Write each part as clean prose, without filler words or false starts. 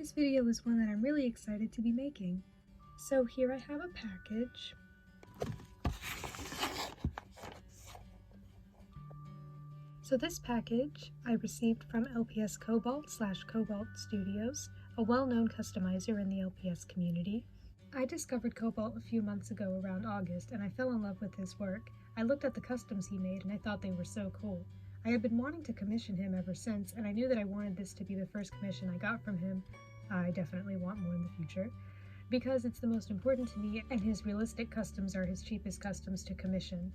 this video is one that I'm really excited to be making. So here I have a package. So this package I received from LPS Cobalt / Cobalt Studios, a well-known customizer in the LPS community. I discovered Cobalt a few months ago around August, and I fell in love with his work. I looked at the customs he made and I thought they were so cool. I had been wanting to commission him ever since, and I knew that I wanted this to be the first commission I got from him. I definitely want more in the future, because it's the most important to me, and his realistic customs are his cheapest customs to commission.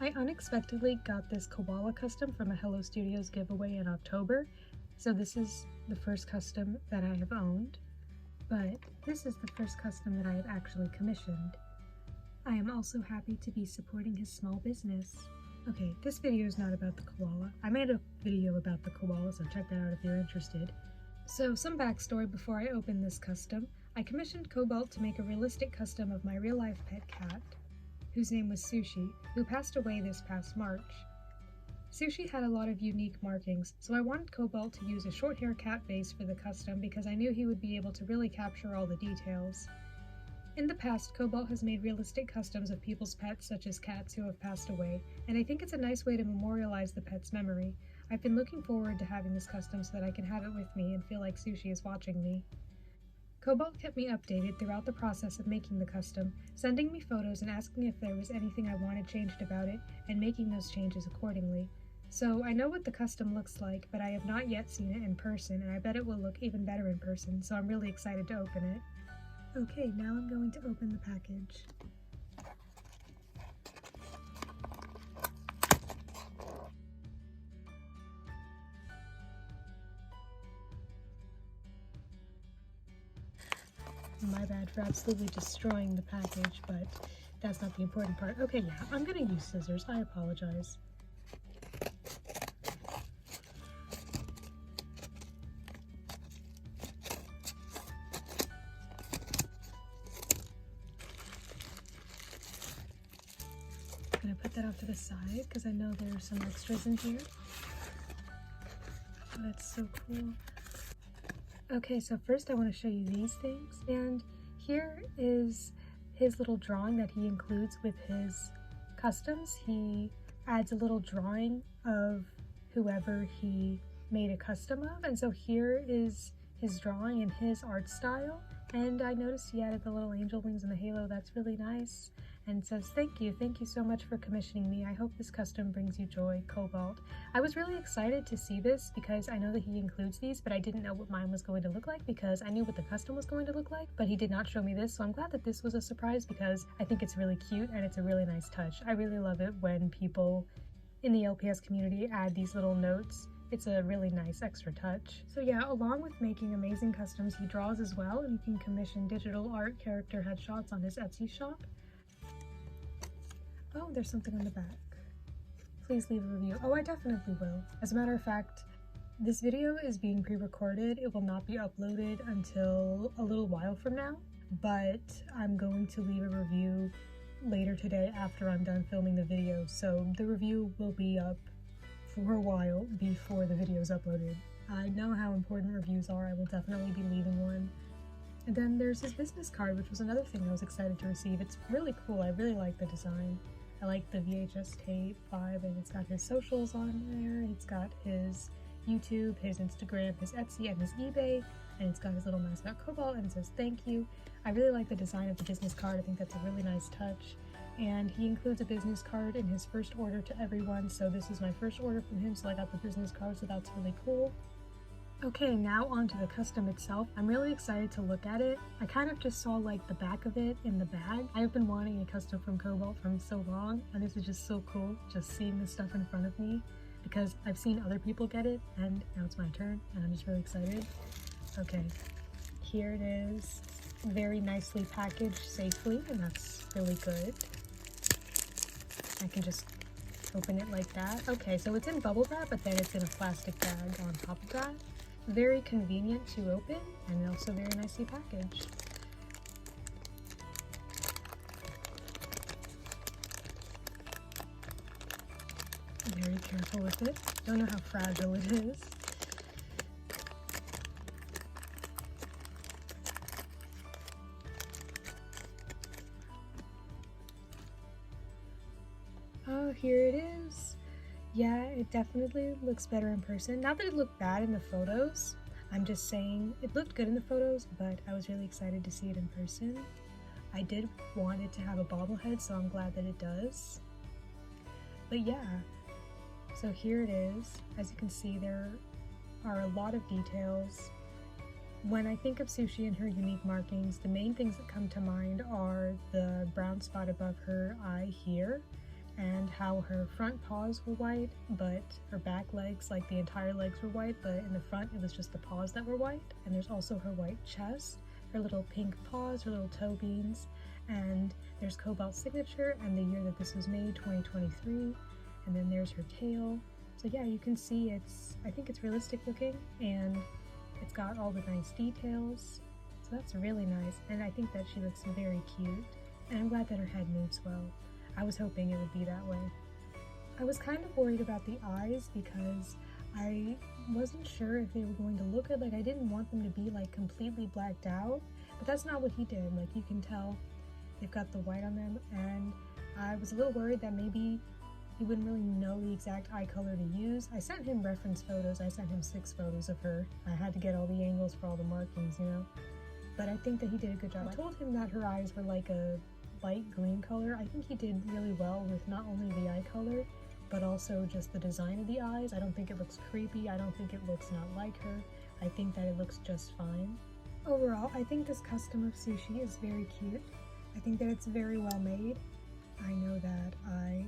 I unexpectedly got this koala custom from a Hello Studios giveaway in October, so this is the first custom that I have owned, but this is the first custom that I have actually commissioned. I am also happy to be supporting his small business. Okay, this video is not about the koala. I made a video about the koala, so check that out if you're interested. So, some backstory before I open this custom. I commissioned Cobalt to make a realistic custom of my real-life pet cat, whose name was Sushi, who passed away this past March. Sushi had a lot of unique markings, so I wanted Cobalt to use a short hair cat base for the custom because I knew he would be able to really capture all the details. In the past, Cobalt has made realistic customs of people's pets such as cats who have passed away, and I think it's a nice way to memorialize the pet's memory. I've been looking forward to having this custom so that I can have it with me and feel like Sushi is watching me. Cobalt kept me updated throughout the process of making the custom, sending me photos and asking if there was anything I wanted changed about it, and making those changes accordingly. So I know what the custom looks like, but I have not yet seen it in person, and I bet it will look even better in person, so I'm really excited to open it. Okay, now I'm going to open the package. My bad for absolutely destroying the package, but that's not the important part. Okay, yeah, I'm gonna use scissors. I apologize. I'm gonna put that off to the side because I know there are some extras in here. Oh, that's so cool. Okay, so first I want to show you these things, and here is his little drawing that he includes with his customs. He adds a little drawing of whoever he made a custom of, and so here is his drawing and his art style, and I noticed he added the little angel wings and the halo. That's really nice, and says thank you so much for commissioning me. I hope this custom brings you joy, Cobalt. I was really excited to see this because I know that he includes these, but I didn't know what mine was going to look like because I knew what the custom was going to look like, but he did not show me this, so I'm glad that this was a surprise because I think it's really cute and it's a really nice touch. I really love it when people in the LPS community add these little notes. It's a really nice extra touch. So yeah, along with making amazing customs, he draws as well, and you can commission digital art character headshots on his Etsy shop. Oh, there's something on the back. Please leave a review. Oh, I definitely will. As a matter of fact, this video is being pre-recorded. It will not be uploaded until a little while from now, but I'm going to leave a review later today after I'm done filming the video, so the review will be up for a while before the video is uploaded. I know how important reviews are. I will definitely be leaving one. And then there's his business card, which was another thing I was excited to receive. It's really cool. I really like the design. I like the VHS tape vibe, and it's got his socials on there. It's got his YouTube, his Instagram, his Etsy, and his eBay, and it's got his little mascot Cobalt, and it says thank you. I really like the design of the business card. I think that's a really nice touch. And he includes a business card in his first order to everyone, so this is my first order from him, so I got the business card, so that's really cool. Okay, now onto the custom itself. I'm really excited to look at it. I kind of just saw like the back of it in the bag. I've been wanting a custom from Cobalt for so long, and this is just so cool, just seeing this stuff in front of me, because I've seen other people get it, and now it's my turn, and I'm just really excited. Okay, here it is. Very nicely packaged safely, and that's really good. I can just open it like that. Okay, so it's in bubble wrap, but then it's in a plastic bag on top of that. Very convenient to open, and also very nicely packaged. Very careful with it. Don't know how fragile it is. here it is. Yeah, it definitely looks better in person. Not that it looked bad in the photos. I'm just saying it looked good in the photos, but I was really excited to see it in person. I did want it to have a bobblehead, so I'm glad that it does. But yeah, so here it is. As you can see, there are a lot of details. When I think of Sushi and her unique markings, the main things that come to mind are the brown spot above her eye here, and how her front paws were white, but her back legs, like the entire legs were white, but in the front it was just the paws that were white. And there's also her white chest, her little pink paws, her little toe beans, and there's Cobalt's signature and the year that this was made, 2023, and then there's her tail. So yeah, you can see I think it's realistic looking, and it's got all the nice details, so that's really nice, and I think that she looks very cute, and I'm glad that her head moves well. I was hoping it would be that way. I was kind of worried about the eyes because I wasn't sure if they were going to look good. Like, I didn't want them to be like completely blacked out, but that's not what he did. Like, you can tell they've got the white on them, and I was a little worried that maybe he wouldn't really know the exact eye color to use. I sent him reference photos. I sent him 6 photos of her. I had to get all the angles for all the markings, you know? But I think that he did a good job. I told him that her eyes were like a light green color. I think he did really well with not only the eye color, but also just the design of the eyes. I don't think it looks creepy. I don't think it looks not like her. I think that it looks just fine. Overall, I think this custom of Sushi is very cute. I think that it's very well made. I know that I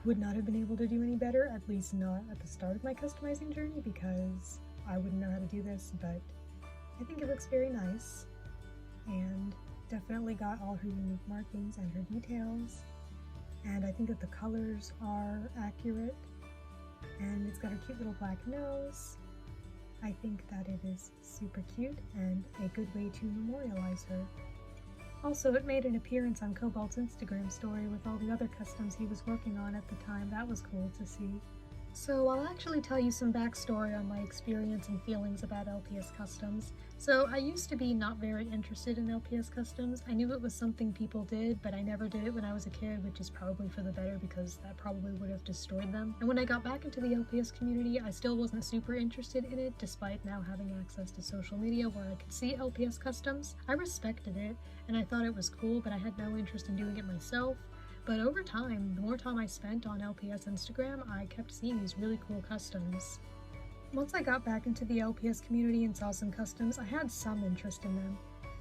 would not have been able to do any better, at least not at the start of my customizing journey, because I wouldn't know how to do this, but I think it looks very nice, and definitely got all her unique markings and her details, and I think that the colors are accurate, and it's got a cute little black nose. I think that it is super cute and a good way to memorialize her. Also, it made an appearance on Cobalt's Instagram story with all the other customs he was working on at the time. That was cool to see. So I'll actually tell you some backstory on my experience and feelings about LPS customs. So I used to be not very interested in LPS customs. I knew it was something people did, but I never did it when I was a kid, which is probably for the better because that probably would have destroyed them. And when I got back into the LPS community, I still wasn't super interested in it, despite now having access to social media where I could see LPS customs. I respected it, and I thought it was cool, but I had no interest in doing it myself. But over time, the more time I spent on LPS Instagram, I kept seeing these really cool customs. Once I got back into the LPS community and saw some customs, I had some interest in them.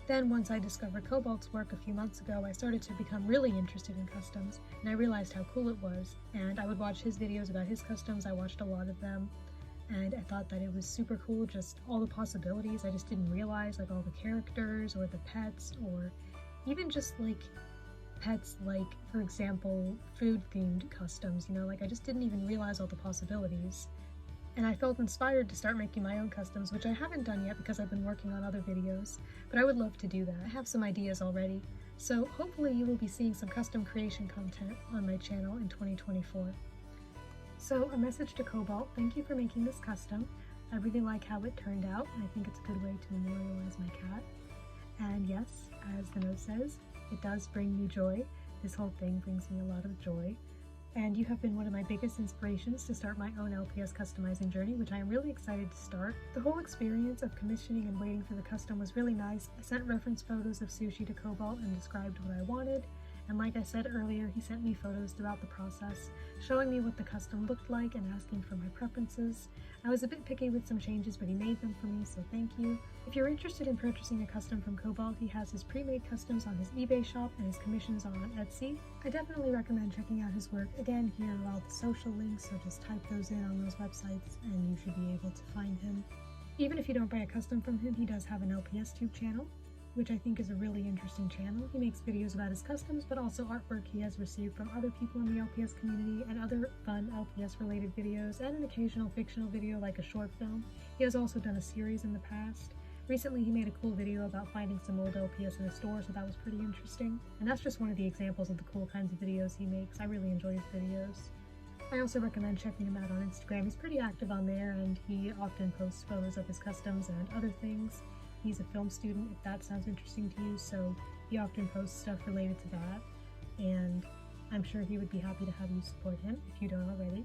Then once I discovered Cobalt's work a few months ago, I started to become really interested in customs, and I realized how cool it was. And I would watch his videos about his customs. I watched a lot of them, and I thought that it was super cool, just all the possibilities. I just didn't realize, like, all the characters or the pets, or even just like pets, like, for example, food-themed customs, you know, like, I just didn't even realize all the possibilities. And I felt inspired to start making my own customs, which I haven't done yet because I've been working on other videos, but I would love to do that. I have some ideas already, so hopefully you will be seeing some custom creation content on my channel in 2024. So a message to Cobalt: thank you for making this custom. I really like how it turned out, and I think it's a good way to memorialize my cat. And yes, as the note says, it does bring me joy. This whole thing brings me a lot of joy. And you have been one of my biggest inspirations to start my own LPS customizing journey, which I am really excited to start. The whole experience of commissioning and waiting for the custom was really nice. I sent reference photos of Sushi to Cobalt and described what I wanted. And like I said earlier, he sent me photos throughout the process, showing me what the custom looked like and asking for my preferences. I was a bit picky with some changes, but he made them for me, so thank you. If you're interested in purchasing a custom from Cobalt, he has his pre-made customs on his eBay shop and his commissions on Etsy. I definitely recommend checking out his work. Again, here are all the social links, so just type those in on those websites and you should be able to find him. Even if you don't buy a custom from him, he does have an LPS Tube channel, which I think is a really interesting channel. He makes videos about his customs, but also artwork he has received from other people in the LPS community, and other fun LPS related videos, and an occasional fictional video like a short film. He has also done a series in the past. Recently he made a cool video about finding some old LPS in a store, so that was pretty interesting. And that's just one of the examples of the cool kinds of videos he makes. I really enjoy his videos. I also recommend checking him out on Instagram. He's pretty active on there, and he often posts photos of his customs and other things. He's a film student, if that sounds interesting to you, so he often posts stuff related to that. And I'm sure he would be happy to have you support him if you don't already.